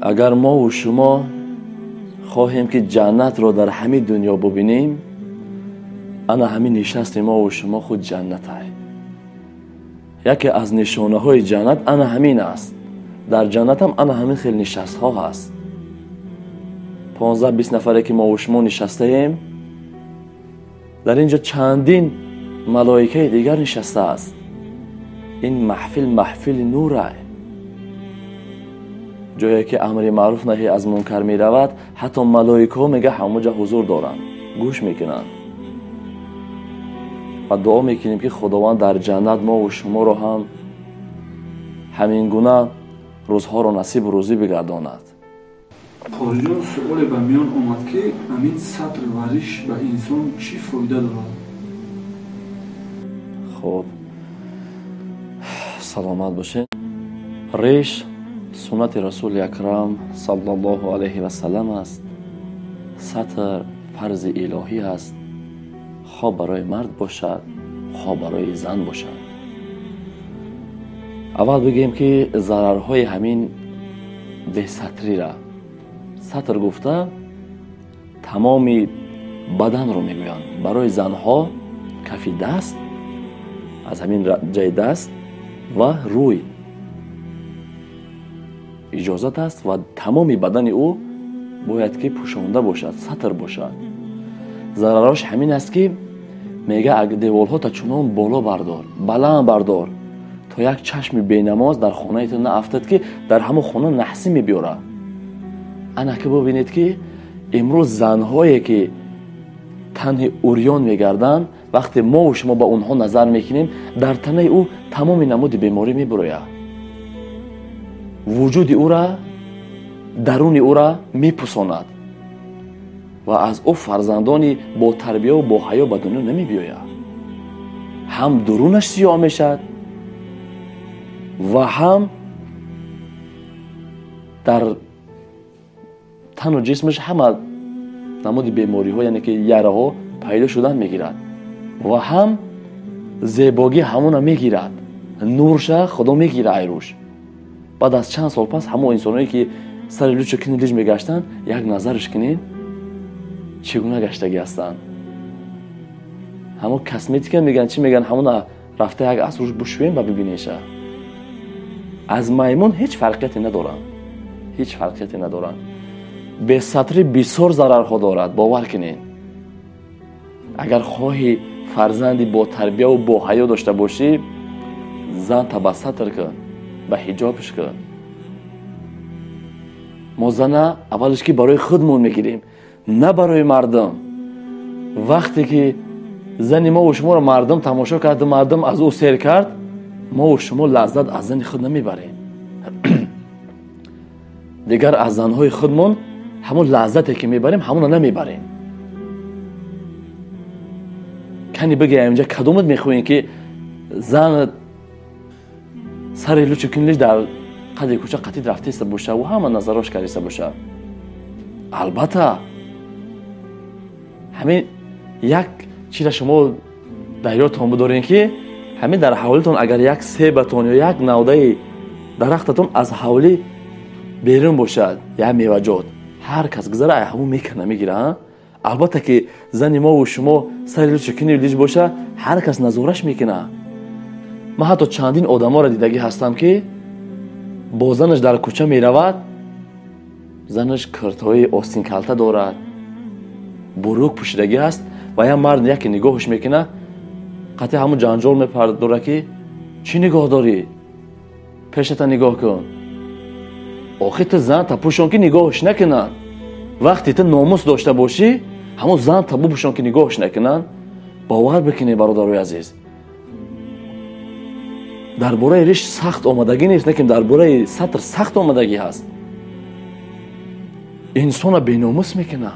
اگر ما و شما خواهیم که جنت را در همین دنیا ببینیم، انا همین نشست ما و شما خود جنت است. یکی از نشانه های جنت انا همین است. در جنت هم انا همین خیلی نشست ها هست. 15-20 نفره که ما و شما نشسته ایم، در اینجا چندین ملائکه دیگر نشسته است. این محفل نور است. جایی که امر معروف نهی از منکر می رود، حتی ملائکه میگه همونجا حضور دارند، گوش میکنند و دعا میکنیم که خداوند در جنت ما و شما رو هم همین گونه روزها رو نصیب و روزی بگرداند. قاری جان، سؤال به میان آمد که همین سطر ورزش به انسان چی فایده دارد؟ خب سلامت باشین. ریش سنت رسول اکرم صلی الله علیه و سلم است. سطر فرض الهی است، خواه برای مرد باشد خواه برای زن باشد. اول بگیم که ضررهای همین به سطری را، سطر گفته تمامی بدن رو میگویند. برای زنها کفی دست، از همین جای دست و روی اجازت است و تمامی بدن او باید که پوشانده باشد، سطر باشد. ضرراش همین است که میگه اگه دیوالها تا چنان بالا بردار، بلند بردار تا یک چشم بینماز در خانه تو نافتد که در همون خانه نحسی میبیاره. انا که ببینید که امروز زنهایی که تنه اوریان میگردن، وقتی ما و شما با اونها نظر میکنیم، در تنه او تمام نمود بیماری میبروید. وجود او را، درون او را میپوساند و از او فرزندانی با تربیه و با حیا به دنیا نمیبیاید. هم درونش سیاه میشد و هم در تن و جسمش همه نمود بیماری ها، یعنی که یره ها پیدا شدن میگیرد و هم زیباگی همون میگیرد. نورش خدا میگیره ایروش. بعد از چند سال پس همون انسانایی که سر لوچ کنی لیج میگشتن، یک نظرش کنین چگونه گشتگی هستن. همون کسمتیک میگن، چی میگن، همون رفته یک از روش بشویم و ببینیشه. از میمون هیچ فرقیتی ندارن، هیچ فرقیتی ندارن. به سطری بسیار ضررها دارد، باور کنین. اگر خواهی فرزندی با تربیه و با حیا داشته باشی، زن تا به سطر کن، به حجابش کن. ما زنه اولش که برای خودمون میگیریم، نه برای مردم. وقتی که زن ما و شما رو مردم تماشا کرد، مردم از او سیر کرد، ما و شما لذت از زن خود نمیبریم. دیگر از زنهای خودمون همون لذتی که میبریم همون نمیبریم. کنی بگه اینجا کدومت میخوین که زن سر لوچ کنیش در قدر کوچه قطید رفته باشه و همه نظراش کریسته باشه؟ البته همین یک چیز شما در یادتون بدارین که همین در حوالتون اگر یک سیبتون یا یک نوده درختتون از حوالی بیرون باشد، یا میوجود، هر کس گذره همون میکنه میگیره. البته که زن ما و شما سر لوچ کنی لیج باشه، هر کس نظارش میکنه. من حتی چندین آدم ها را دیدگی هستم که با زنش در کوچه می رود، زنش کرتهای آستین کلته دارد، بروک پوشیدگی است و یا مرد یکی نگاهش میکنه، قطعا همون جنجال میپرداره که چی نگاه داری؟ پیشتا نگاه کن. آخه تو زن تا پوشان که نگاهش نکنن. وقتی تو ناموس داشته باشی، همون زن تا پوشان که نگاهش نکنن. باور بکنی برادرای عزیز، درباره ریش سخت آمدگی نیست، لیکن درباره سطر سخت آمدگی هست. انسان بیناموس میکنه،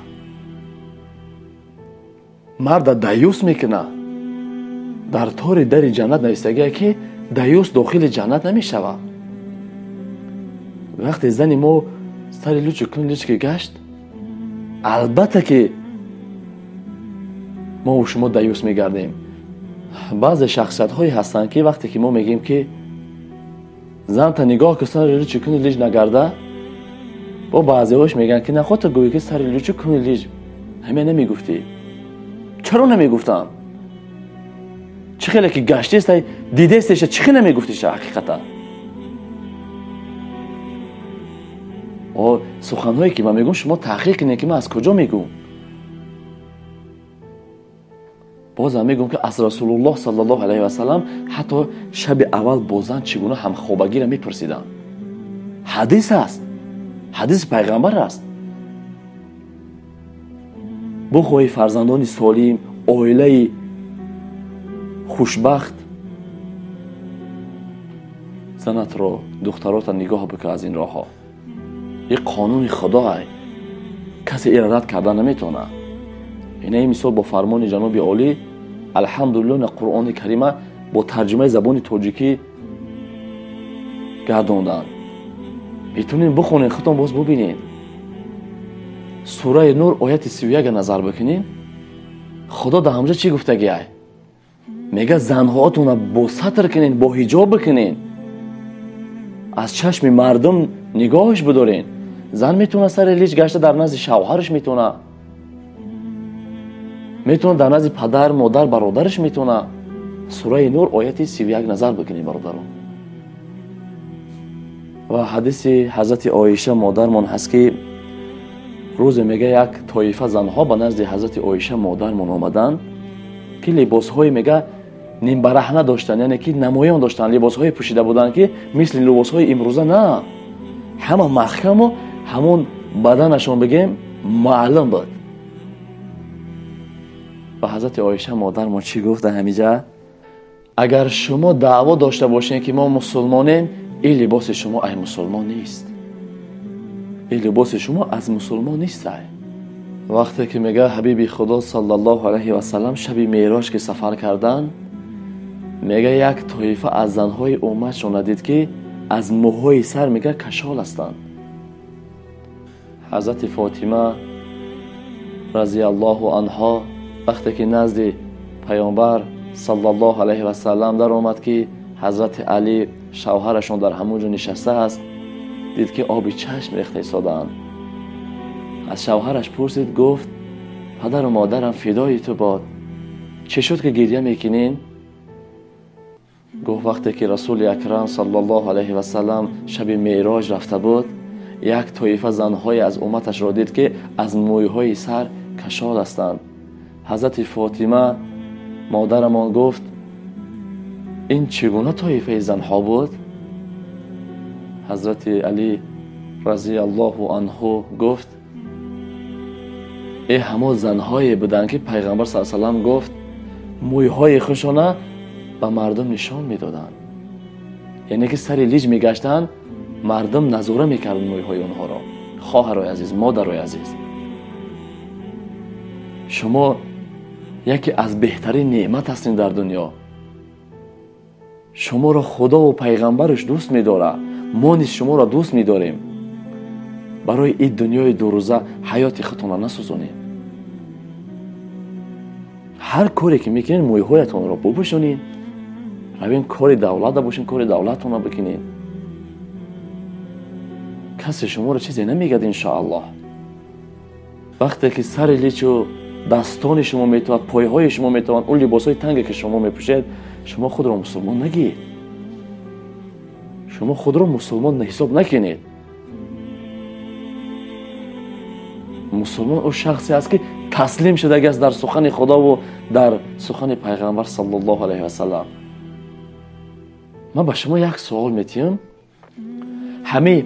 مرد دیوس میکنه. در طور در جنت نوشتگی که دیوس داخل جنت نمیشود. وقتی زن ما سر لوچ کنیش که گشت، البته که ما و شما دیوس میگردیم. بعض شخصیت هایی هستند که وقتی که ما میگیم که زن تا نگاه که سر لوچ کنیش نگرده، با بعضی‌هاش میگن که نخواه تو گویی که سر لیچو کنی لیج همه نمیگفتی. چرا نمیگفتم؟ چه خیلی که گشتی است دیده استش چه خیلی نمیگفتیش حقیقتا. سخنهایی که من میگم شما تحقیق کنید که من از کجا میگم. بازم میگم که از رسول الله صلی الله علیه و سلم حتی شب اول بازن چگونه هم خوابگی را میپرسیدن. حدیث است، حدیث پیغمبر است. بخواهی فرزندان سالم، عائله خوشبخت، زنت را دخترات نگاه بکن از این راه ها. یک قانون خدا کسی ایراد کردن نمیتونه. اینه مثال با فرمان جناب عالی الحمدلله قرآن کریمه با ترجمه زبان تاجیکی گرداندن. میتونین بخونین خودتون باز ببینین. سوره نور آیت 31 نظر بکنین. خدا در همجا چی گفتگیه؟ میگه زنهاتون با ستر کنین، با حجاب بکنین، از چشم مردم نگاهش بدارین. زن میتونه سر لیچ گشته در نزد شوهرش میتونه در نزد پدر، مادر، برادرش میتونه. سوره نور آیت 31 نظر بکنین برادران. و حدیث حضرت عایشه مادرمان هست که روز میگه یک طایفه زنها به نزد حضرت عایشه مادرمان آمدن که لباسهای میگه نیم برهنه داشتن، یعنی که نمایان داشتن، لباسهای پوشیده بودن که مثل لباسهای امروزه نه، همه محکم و همون بدنشون بگیم معلم بود. و حضرت عایشه مادرمان چی گفت همینجا؟ اگر شما دعوا داشته باشین که ما مسلمانیم، این لباس شما ای مسلمان نیست. این لباس شما از مسلمان نیست. وقتی که میگه حبیب خدا صلی الله علیه و سلم شب معراج که سفر کردن، میگه یک طایفه از زنهای امتشون دید که از موهای سر میگه کشال هستند. حضرت فاطمه رضی الله عنها وقتی که نزد پیامبر صلی الله علیه و سلم در آمد که حضرت علی شوهرشون در همونجا نشسته است، دید که آبی چشم ریخته ایستادند. از شوهرش پرسید، گفت پدر و مادرم فدای تو باد، چه شد که گریه میکنین؟ گفت وقتی که رسول اکرم صلی الله علیه و سلم شب معراج رفته بود، یک طایفه زنهای از امتش را دید که از مویهای سر کشال هستند. حضرت فاطمه مادرمان گفت این چگونه طایفه زنها بود؟ حضرت علی رضی الله عنه گفت ای همه زنهایی بودند که پیغمبر صلی الله علیه و سلم گفت مویهای خوشانه به مردم نشان میدادند. یعنی که سر لیج میگشتن، مردم نظاره میکردن مویهای اونها را. خواهرای عزیز، مادرای عزیز، شما یکی از بهترین نعمت هستین در دنیا. شما را خدا و پیغمبرش دوست میداره، ما نیز شما را دوست میداریم. برای این دنیای دو روزه حیات خودتون را نسوزونید. هر کاری که میکنین مویهایتون را بپوشونید، روین کار دولت باشین، کار دولتتون را بکنید. کسی شما را چیزی نمیگه انشاءالله. وقتی که سر لیچو دستان شما میتوان، پایهای شما میتوان، اون لباسای تنگی که شما میپوشید، شما خود را مسلمان نگید. شما خود را مسلمان حساب نکنید. مسلمان او شخصی است که تسلیم شده است در سخن خدا و در سخن پیغمبر صلی الله علیه و سلم. من به شما یک سوال میتیم، همه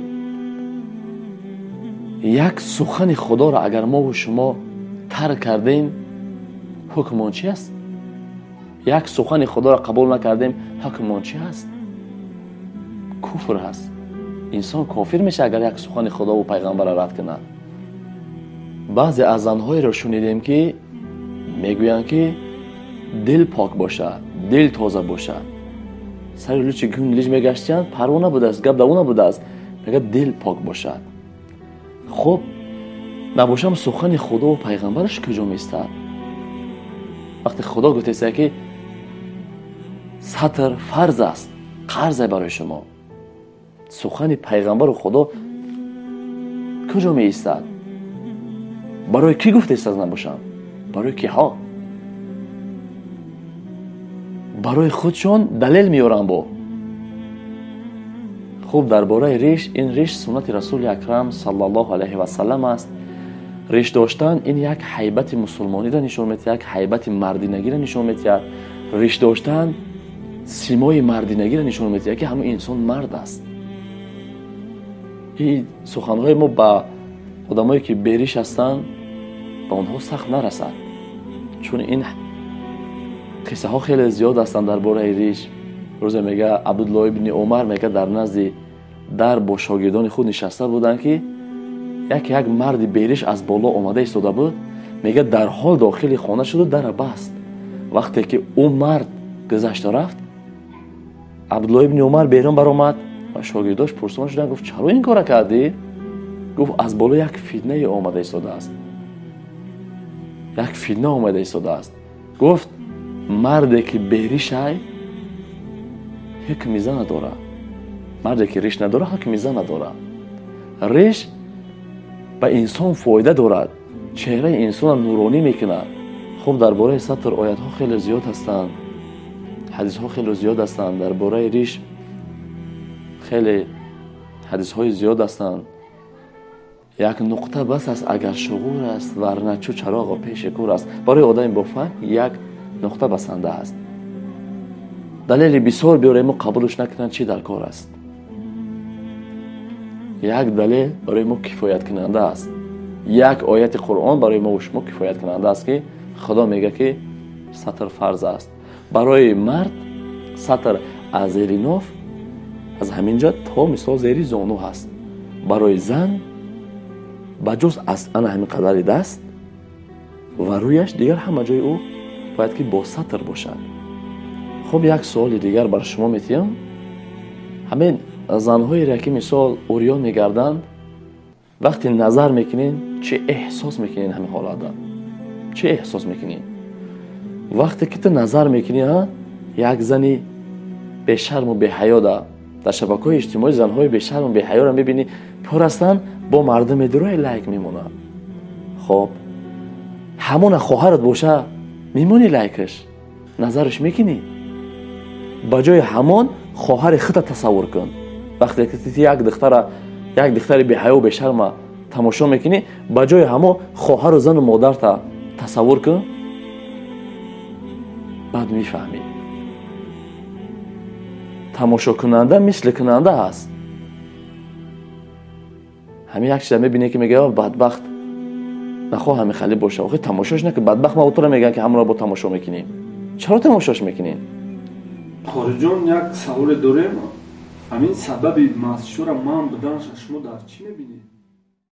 یک سخن خدا را اگر ما و شما ترک کردیم، حکم آن چی است؟ یک سخن خدا را قبول نکردیم، حکم آن چی است؟ کفر هست. انسان کافر میشه اگر یک سخن خدا و پیغمبر را رد کنه. بعضی از زنهایی را شنیدیم که میگویند که دل پاک باشه، دل تازه باشه. سر لوچ گون لیج میگشتن، پروا نبوده است، گپ دوونه بوده است. میگه دل پاک باشه. خب نباشم سخن خدا و پیغمبرش کجا میسته؟ وقتی خدا گفته است که ستر فرض است، قرض برای شما، سخن پیغمبر و خدا کجا می ایستد؟ برای کی گفته است از نباشم؟ برای کی ها؟ برای خودشون دلیل میارن با. خوب درباره ریش، این ریش سنت رسول اکرم صلی الله علیه و سلم است. ریش داشتن این یک هیبت مسلمانی را نشون می‌دهد، یک هیبت مردینگی را نشون می‌دهد. ریش داشتن سیمای مردینگی را نشون می‌دهد که همه انسان مرد است. این سخنهای ما با آدمایی که بیریش هستند با اونها سخت نرسد، چون این قصه ها خیلی زیاد هستند درباره ریش. روز میگه عبدالله ابن عمر میگه در نزد در با شاگردان خود نشسته بودند که یک مرد بیریش از بالا اومده ایستاده بود. میگه در حال داخل خانه شد و در بست. وقتی که اون مرد گذشت رفت، عبدالله ابن عمر بیرون برآمد و شاگرداش پرسیدن شدن، گفت چرا این کار کردی؟ گفت از بالا یک فتنه اومده ایستاده است. یک فتنه اومده ایستاده است. گفت مردی که بیریش حکم میزه نداره، مردی که ریش نداره حکم میزه نداره. ریش به انسان فایده دارد، چهره انسان نورانی میکنه. خب درباره سطر آیت ها خیلی زیاد هستند، حدیث ها خیلی زیاد هستند. درباره ریش خیلی حدیث های زیاد هستند. یک نقطه بس است اگر شغور است، ورنه چو چراغ پیش کور است. برای آدم با فهم یک نقطه بسنده است. دلیل بسیار بیاریم و قبولش نکنند چی در کار است. یک دلیل برای ما کفایت کننده است. یک آیت قرآن برای ما و شما کفایت کننده است که خدا میگه که سطر فرض است. برای مرد سطر از زیر ناف از همینجا تا مثال زیر زانو هست. برای زن بجز از انا همین قدر دست و رویش دیگر همه جای او باید که با سطر باشد. خب یک سوال دیگر بر شما میتیم. همین زنهایی را که مثال اوریان میگردند، وقتی نظر میکنین چه احساس میکنین؟ همین حالات چه احساس میکنین وقتی که تو نظر میکنی یک زنی به شرم و به حیا در شبکه‌های اجتماعی زنهای به شرم و به حیا را میبینی پر هستن، با مردم درای لایک میمونه. خب همون خواهرت باشه میمونی لایکش، نظرش میکنی. بجای همون خواهر خودت تصور کن. وقتی که یک دختر به حیا و به شرم تماشا میکنی، بجای همون خواهر و زن و مادرت تصور کن، بعد میفهمی تماشا کننده مثل کننده است. همین یک چیز میبینی که میگه بدبخت نخواه همین خالی باشه، آخه تماشاش نکن. بدبخت ما تو رو میگن که همون را با تماشا میکنیم. چرا تماشاش میکنیم؟ خارجان یک سوال داریم. همین سبب مشهور من بدنش شما در چی میبینید؟